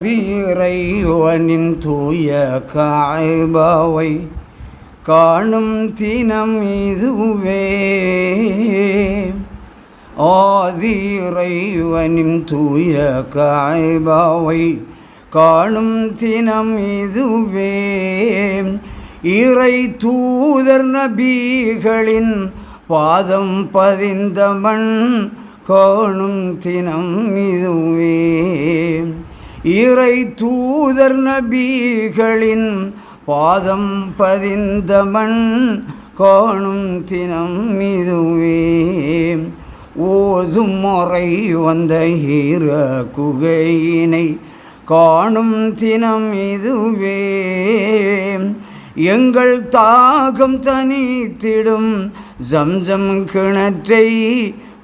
இறைவனின் தூய காபாவை காணும் தினம் இதுவே. ஆதி இறைவனின் தூய காபாவை காணும் தினம் இதுவே. இறை தூதர் நபிகளின் பாதம் பதிந்த மண் காணும் தினம் இதுவே. இறை தூதர் நபிகளின் பாதம் பதிந்த மண் காணும் தினம் இதுவே. ஓதும் முறை வந்த ஈர குகையினை காணும் தினம் இதுவே. எங்கள் தாகம் தனித்திடும் ஜம்ஜம் கிணற்றை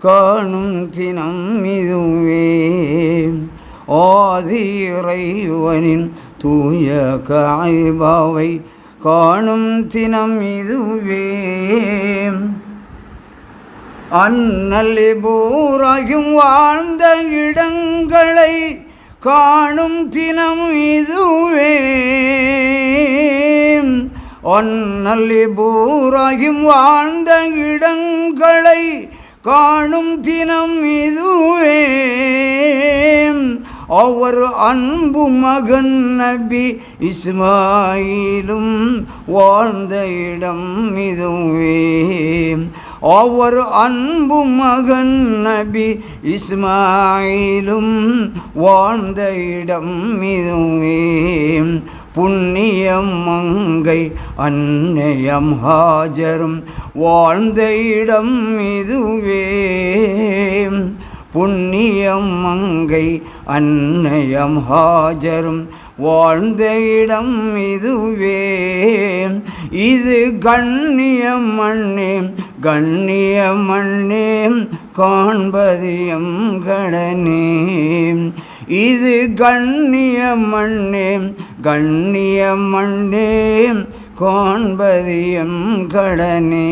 காணும் தினம் இதுவே. ஆதி இறைவனின் தூய காபாவை காணும் தினம் இதுவே. அண்ணல் இப்ராஹீம் வாழ்ந்த இடங்களை காணும் தினம் இதுவே. அண்ணல் இப்ராஹீம் வாழ்ந்த இடங்களை காணும் தினம் இதுவே. அவர் அன்பு மகன் நபி இஸ்மாயிலும் வாழ்ந்த இடம் இதுவே. அவர் அன்பு மகன் நபி இஸ்மாயிலும் வாழ்ந்த இடம் இதுவே. புண்ணியம் மங்கை அன்னையம் ஹாஜரும் வாழ்ந்த இடம் இதுவே. புண்ணியம் மங்கை அன்னையம் ஹாஜரும் வாழ்ந்த இடம் இதுவே. இது கண்ணியம் மண்ணே கண்ணியம் மண்ணே காண்பதியம் கடனே. இது கண்ணியம் மண்ணே கண்ணியம் மண்ணே காண்பதியம் கடனே.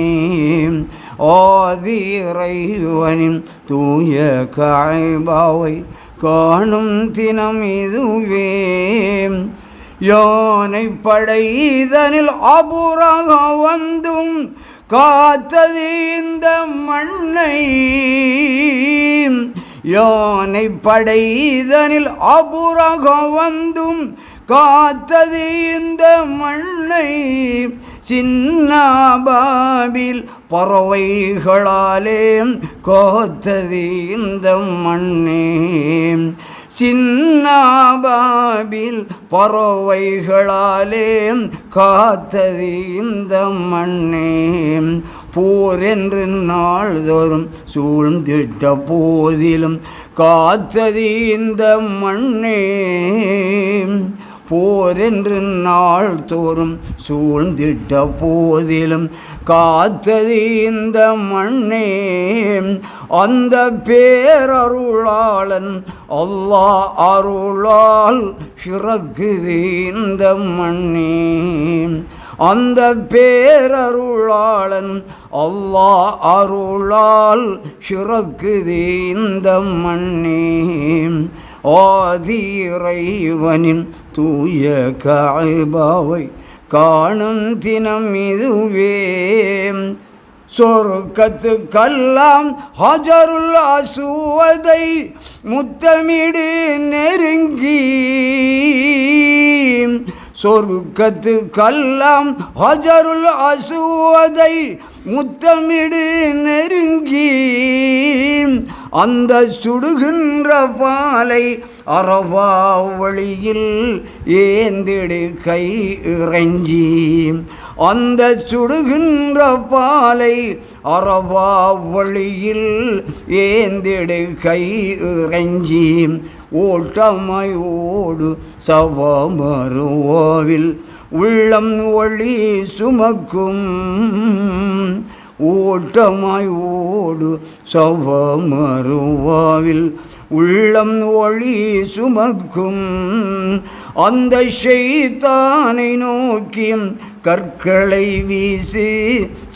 ஆதி இறைவனின் தூய காபாவை காணும் தினம் இதுவே. யானை படைதனில் அபுராக வந்தும் காத்தது இந்த மண்ணை. யானை படைதனில் அபுராக வந்தும் காத்தது இந்த மண்ணை. சின்னாபாபில் பறவைகளாலே காத்தது இந்த மண்ணே. சின்னாபாபில் பறவைகளாலே காத்தது இந்த மண்ணே. போர் என்று நாள்தோறும் சூழ்ந்திட்ட போதிலும் காத்தது இந்த மண்ணே. போர் என்று நாள் தோறும் சூழ்ந்திட்ட போதிலும் காத்தது இந்த மண்ணே. அந்த பேரருளாளன் அல்லாஹ் அருளால் சிறக்குது இந்த மண்ணே. அந்த பேரருளாளன் அல்லாஹ் அருளால் சிறக்குது இந்த மண்ணே. ஆதி இறைவனின் தூய காபாவை காணும் தினம் இதுவே. சொர்க்கத்துக்கெல்லாம் ஹஜருல் அஸ்வதை முத்தமிடு நெருங்கி. சொர்க்கத்துக்கெல்லாம் ஹஜருல் அஸ்வதை முத்தமிடு நெருங்கி. அந்த சுடுகின்ற பாலை அரபா வழியில் ஏந்திடு கை இறைஞ்சி. அந்த சுடுகின்ற பாலை அரபா வழியில் ஏந்திடு கை இறைஞ்சி. ஓட்டமாய் ஓடு சவமருவாவில் உள்ளம் ஒளி சுமக்கும். ஓட்டமாய் ஓடு சவமருவாவில் உள்ளம் ஒளி சுமக்கும். அந்த ஷைத்தானை நோக்கி கற்களை வீசி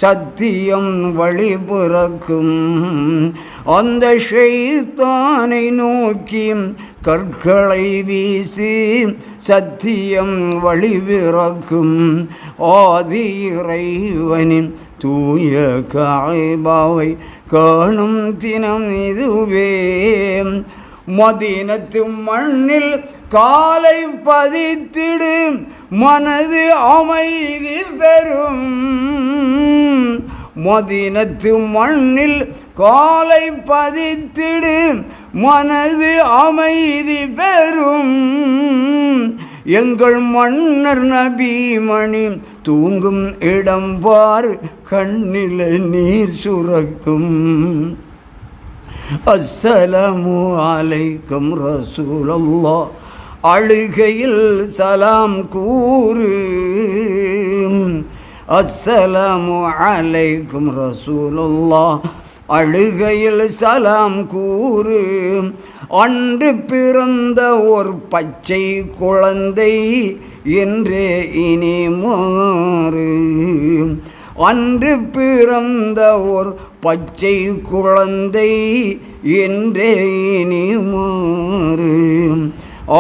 சத்தியம் வழி பிறக்கும். அந்த ஷைத்தானை நோக்கி கற்களை வீசி சத்தியம் வழிபிறக்கும் ஆதி இறைவனின் தூய காபாவை காணும் தினம் இதுவே. மதீனத்து மண்ணில் காலை பதித்திடு மனது அமைதி பெறும். மதீனத்து மண்ணில் காலை பதித்திடு மனது அமைதி பெறும். எங்கள் மன்னர் நபிமணி தூங்கும் இடம் பார் கண்ணில நீர் சுரக்கும். அஸ்ஸலாமு அலைக்கும் ரசூலல்லாஹ் அழுகையில் சலாம் கூறு. அஸ்ஸலாமு அலைக்கும் ரசூலுல்லாஹ் அழுகையில் சலாம் கூறு. அன்று பிறந்த ஒரு பச்சை குழந்தை என்றே இனி மாறு. அன்று பிறந்த ஒரு பச்சை குழந்தை என்றே இனி மாறு.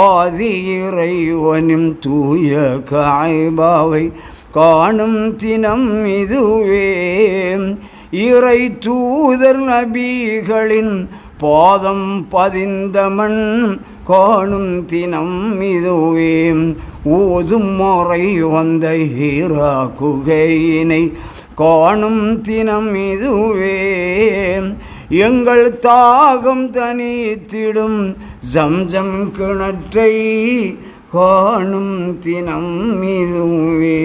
ஆதி இறைவனின் தூய காபாவை காணும் தினம் இதுவே. இறை தூதர் நபிகளின் பாதம் பதிந்த மண் காணும் தினம் இதுவே. ஓதும் முறை வந்த ஹீரா குகையினை காணும் தினம் இதுவே. எங்கள் தாகம் தனித்திடும் ஜம்ஜம் கிணற்றை காணும் தினம் இதுவே.